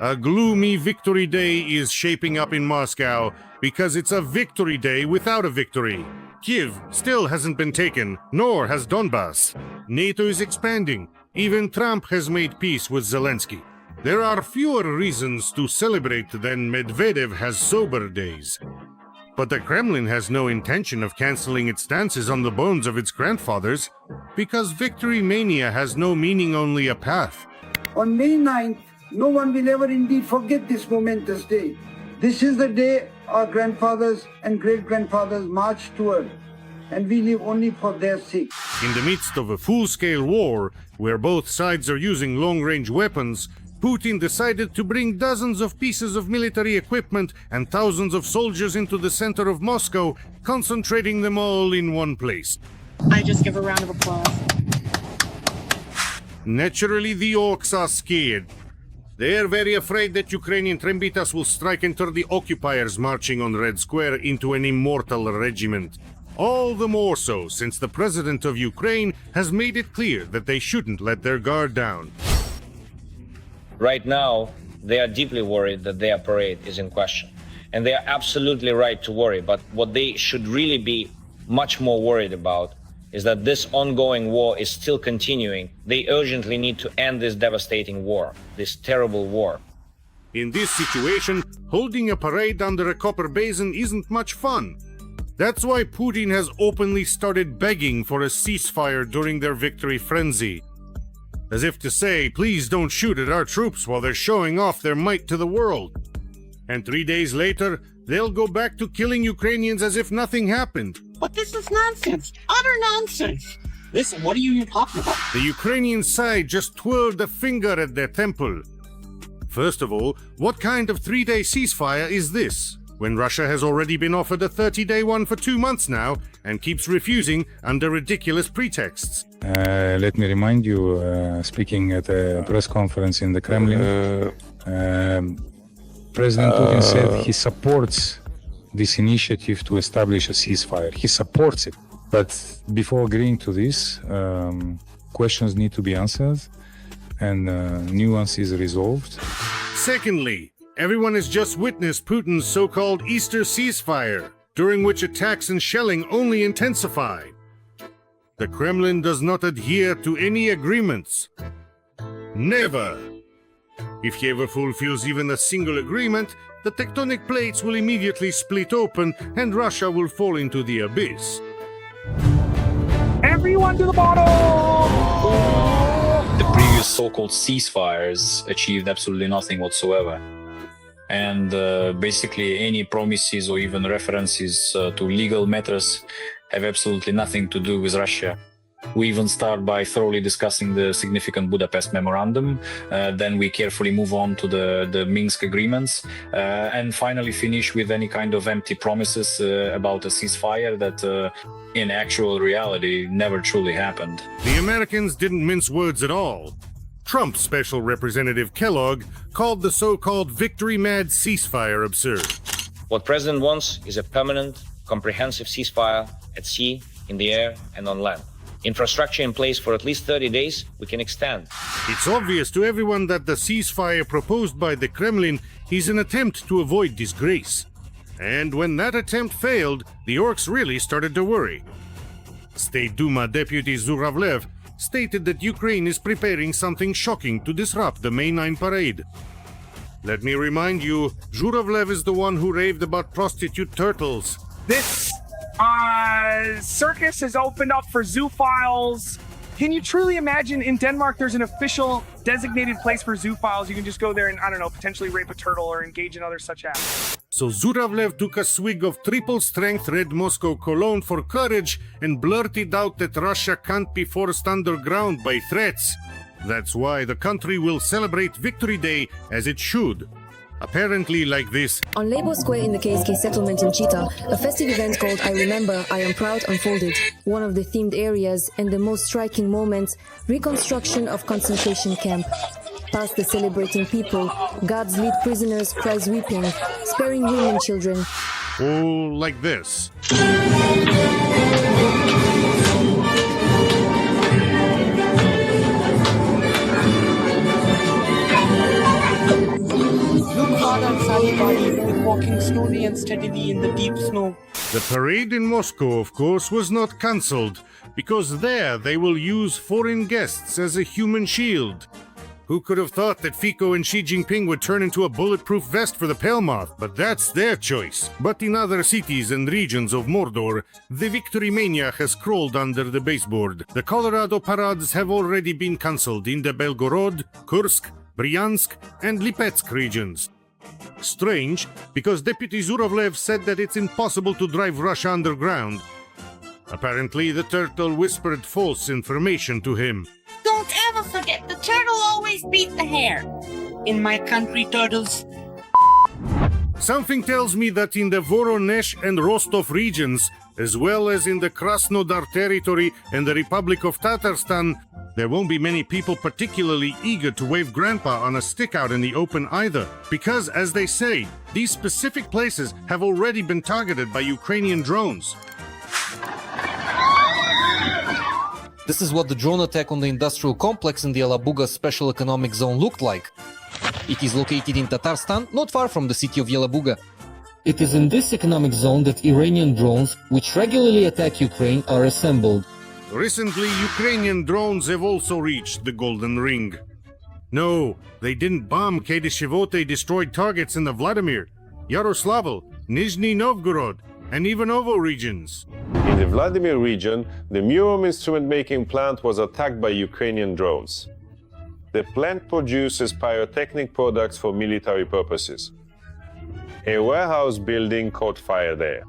A gloomy victory day is shaping up in Moscow because it's a victory day without a victory. Kyiv still hasn't been taken, nor has Donbas. NATO is expanding. Even Trump has made peace with Zelenskyy. There are fewer reasons to celebrate than Medvedev has sober days. But the Kremlin has no intention of canceling its stances on the bones of its grandfathers, because victory mania has no meaning, only a path. On May 9th, no one will ever indeed forget this momentous day. This is the day our grandfathers and great-grandfathers marched toward, and we live only for their sake. In the midst of a full-scale war, where both sides are using long-range weapons, Putin decided to bring dozens of pieces of military equipment and thousands of soldiers into the center of Moscow, concentrating them all in one place. I just give a round of applause. Naturally, the orcs are scared. They are very afraid that Ukrainian Trembitas will strike and turn the occupiers marching on Red Square into an immortal regiment. All the more so since the president of Ukraine has made it clear that they shouldn't let their guard down. Right now, they are deeply worried that their parade is in question. And they are absolutely right to worry, but what they should really be much more worried about is that this ongoing war is still continuing. They urgently need to end this devastating war, this terrible war. In this situation, holding a parade under a copper basin isn't much fun. That's why Putin has openly started begging for a ceasefire during their victory frenzy. As if to say, please don't shoot at our troops while they're showing off their might to the world. And 3 days later, they'll go back to killing Ukrainians as if nothing happened. But this is nonsense. Utter nonsense. Listen, what are you even talking about? The Ukrainian side just twirled a finger at their temple. First of all, what kind of 3-day ceasefire is this, when Russia has already been offered a 30-day one for 2 months now and keeps refusing under ridiculous pretexts? Let me remind you, speaking at a press conference in the Kremlin, President Putin said he supports this initiative to establish a ceasefire. He supports it. But before agreeing to this, questions need to be answered and nuances resolved. Secondly, everyone has just witnessed Putin's so-called Easter ceasefire, during which attacks and shelling only intensify. The Kremlin does not adhere to any agreements. Never. If he ever fulfills even a single agreement, the tectonic plates will immediately split open and Russia will fall into the abyss. Everyone to the bottom! The previous so-called ceasefires achieved absolutely nothing whatsoever. And basically any promises or even references to legal matters have absolutely nothing to do with Russia. We even start by thoroughly discussing the significant Budapest memorandum, then we carefully move on to the Minsk agreements, and finally finish with any kind of empty promises about a ceasefire that in actual reality never truly happened. The Americans didn't mince words at all. Trump's special representative Kellogg called the so-called victory-mad ceasefire absurd. What President wants is a permanent, comprehensive ceasefire at sea, in the air, and on land. Infrastructure in place for at least 30 days, we can extend. It's obvious to everyone that the ceasefire proposed by the Kremlin is an attempt to avoid disgrace. And when that attempt failed, the orcs really started to worry. State Duma Deputy Zhuravlev stated that Ukraine is preparing something shocking to disrupt the May 9 parade. Let me remind you, Zhuravlev is the one who raved about prostitute turtles. This circus has opened up for zoophiles. Can you truly imagine in Denmark there's an official designated place for zoophiles? You can just go there and, I don't know, potentially rape a turtle or engage in other such acts. So Zhuravlev took a swig of triple-strength Red Moscow cologne for courage and blurted out that Russia can't be forced underground by threats. That's why the country will celebrate Victory Day as it should. Apparently like this. On Labor Square in the KSK settlement in Chita, a festive event called I Remember, I Am Proud unfolded. One of the themed areas and the most striking moments, reconstruction of concentration camp. Past the celebrating people, God's lead prisoners cries weeping, sparing women and children. Oh, like this. with walking slowly and steadily in the deep snow. The parade in Moscow, of course, was not cancelled, because there they will use foreign guests as a human shield. Who could have thought that Fico and Xi Jinping would turn into a bulletproof vest for the Pale Moth? But that's their choice. But in other cities and regions of Mordor, the victory mania has crawled under the baseboard. The Colorado parades have already been cancelled in the Belgorod, Kursk, Bryansk, and Lipetsk regions. Strange, because Deputy Zurovlev said that it's impossible to drive Russia underground. Apparently, the turtle whispered false information to him. Don't ever forget, the turtle always beat the hare. In my country, turtles. Something tells me that in the Voronezh and Rostov regions, as well as in the Krasnodar territory and the Republic of Tatarstan, there won't be many people particularly eager to wave grandpa on a stick out in the open either. Because, as they say, these specific places have already been targeted by Ukrainian drones. This is what the drone attack on the industrial complex in the Yelabuga Special Economic Zone looked like. It is located in Tatarstan, not far from the city of Yelabuga. It is in this economic zone that Iranian drones, which regularly attack Ukraine, are assembled. Recently, Ukrainian drones have also reached the Golden Ring. No, they didn't bomb Kedeshevot, they destroyed targets in the Vladimir, Yaroslavl, Nizhny Novgorod, and Ivanovo regions. In the Vladimir region, the Murom instrument-making plant was attacked by Ukrainian drones. The plant produces pyrotechnic products for military purposes. A warehouse building caught fire there.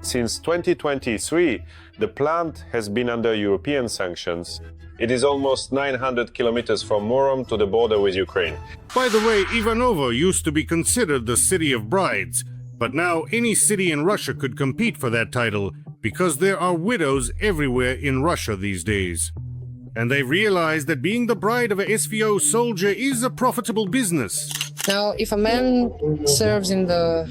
Since 2023, the plant has been under European sanctions. It is almost 900 kilometers from Murom to the border with Ukraine. By the way, Ivanovo used to be considered the city of brides, but now any city in Russia could compete for that title, because there are widows everywhere in Russia these days. And they realize that being the bride of a SVO soldier is a profitable business. Now, if a man serves in the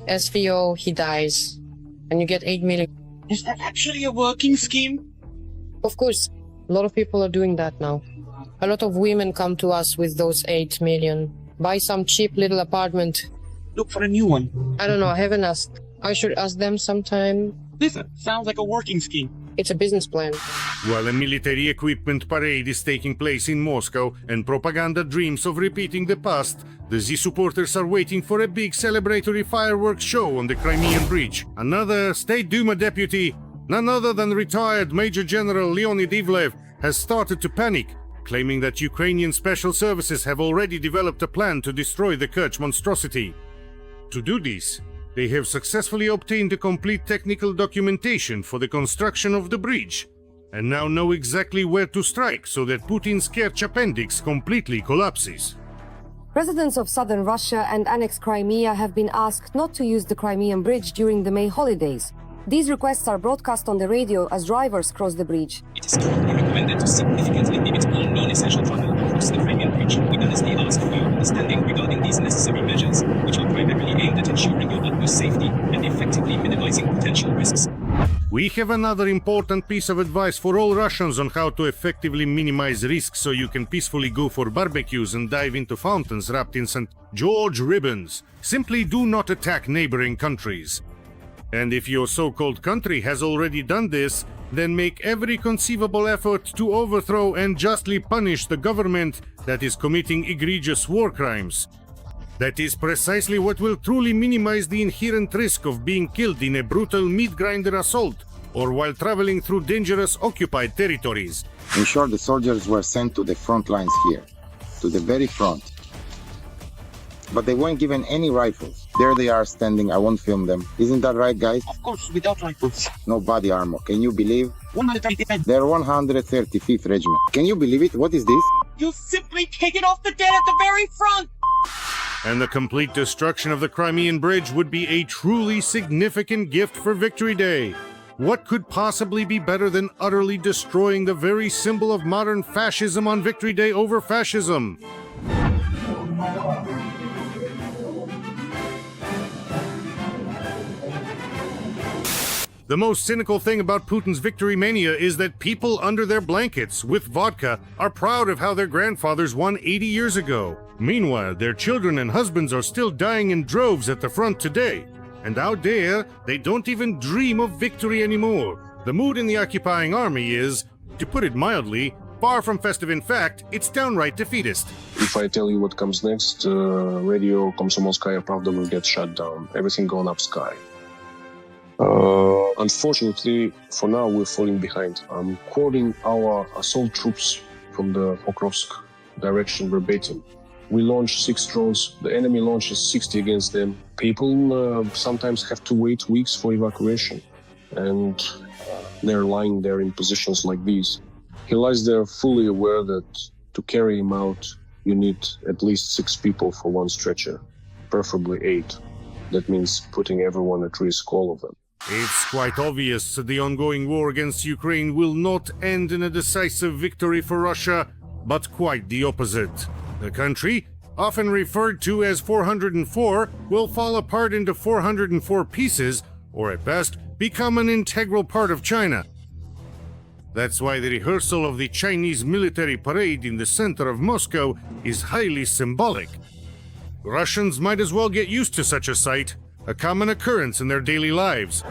SVO, he dies, and you get 8 million. Is that actually a working scheme? Of course, a lot of people are doing that now. A lot of women come to us with those 8 million. Buy some cheap little apartment. Look for a new one. I don't know, I haven't asked. I should ask them sometime. Listen, sounds like a working scheme. It's a business plan. While a military equipment parade is taking place in Moscow and propaganda dreams of repeating the past, the Z supporters are waiting for a big celebratory fireworks show on the Crimean Bridge. Another State Duma deputy, none other than retired Major General Leonid Ivlev, has started to panic, claiming that Ukrainian special services have already developed a plan to destroy the Kerch monstrosity. To do this, they have successfully obtained a complete technical documentation for the construction of the bridge, and now know exactly where to strike so that Putin's Kerch appendix completely collapses. Residents of southern Russia and annexed Crimea have been asked not to use the Crimean Bridge during the May holidays. These requests are broadcast on the radio as drivers cross the bridge. It is strongly recommended to significantly limit all non-essential travel across the Crimean Bridge. We earnestly ask for your understanding regarding these necessary measures, which are primarily aimed at ensuring your utmost safety and effectively minimizing potential risks. We have another important piece of advice for all Russians on how to effectively minimize risks so you can peacefully go for barbecues and dive into fountains wrapped in St. George ribbons. Simply do not attack neighboring countries. And if your so-called country has already done this, then make every conceivable effort to overthrow and justly punish the government that is committing egregious war crimes. That is precisely what will truly minimize the inherent risk of being killed in a brutal meat grinder assault or while traveling through dangerous occupied territories. In short, the soldiers were sent to the front lines here, to the very front. But they weren't given any rifles. There they are standing, I won't film them. Isn't that right, guys? Of course, without rifles. No body armor, can you believe? 135. They're 135th Regiment. Can you believe it? What is this? You'll simply take it off the dead at the very front! And the complete destruction of the Crimean Bridge would be a truly significant gift for Victory Day. What could possibly be better than utterly destroying the very symbol of modern fascism on Victory Day over fascism? The most cynical thing about Putin's victory mania is that people under their blankets with vodka are proud of how their grandfathers won 80 years ago. Meanwhile, their children and husbands are still dying in droves at the front today. And out there, they don't even dream of victory anymore. The mood in the occupying army is, to put it mildly, far from festive. In fact, it's downright defeatist. If I tell you what comes next, radio Komsomolskaya Pravda will get shut down. Everything going up sky. Unfortunately, for now, we're falling behind. I'm quoting our assault troops from the Pokrovsk direction verbatim. We launched 6 drones. The enemy launches 60 against them. People sometimes have to wait weeks for evacuation. And they're lying there in positions like these. He lies there fully aware that to carry him out, you need at least 6 people for one stretcher, preferably 8. That means putting everyone at risk, all of them. It's quite obvious that the ongoing war against Ukraine will not end in a decisive victory for Russia, but quite the opposite. The country, often referred to as 404, will fall apart into 404 pieces, or at best, become an integral part of China. That's why the rehearsal of the Chinese military parade in the center of Moscow is highly symbolic. Russians might as well get used to such a sight, a common occurrence in their daily lives.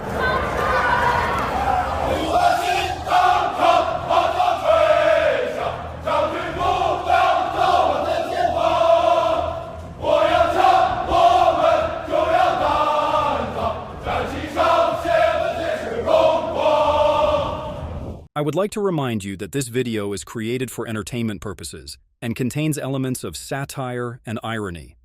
I would like to remind you that this video is created for entertainment purposes and contains elements of satire and irony.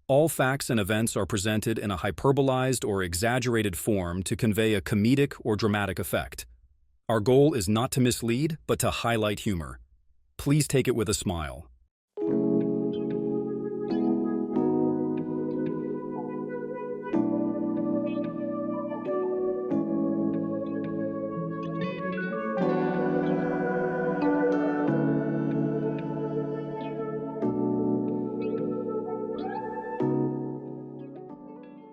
All facts and events are presented in a hyperbolized or exaggerated form to convey a comedic or dramatic effect. Our goal is not to mislead, but to highlight humor. Please take it with a smile.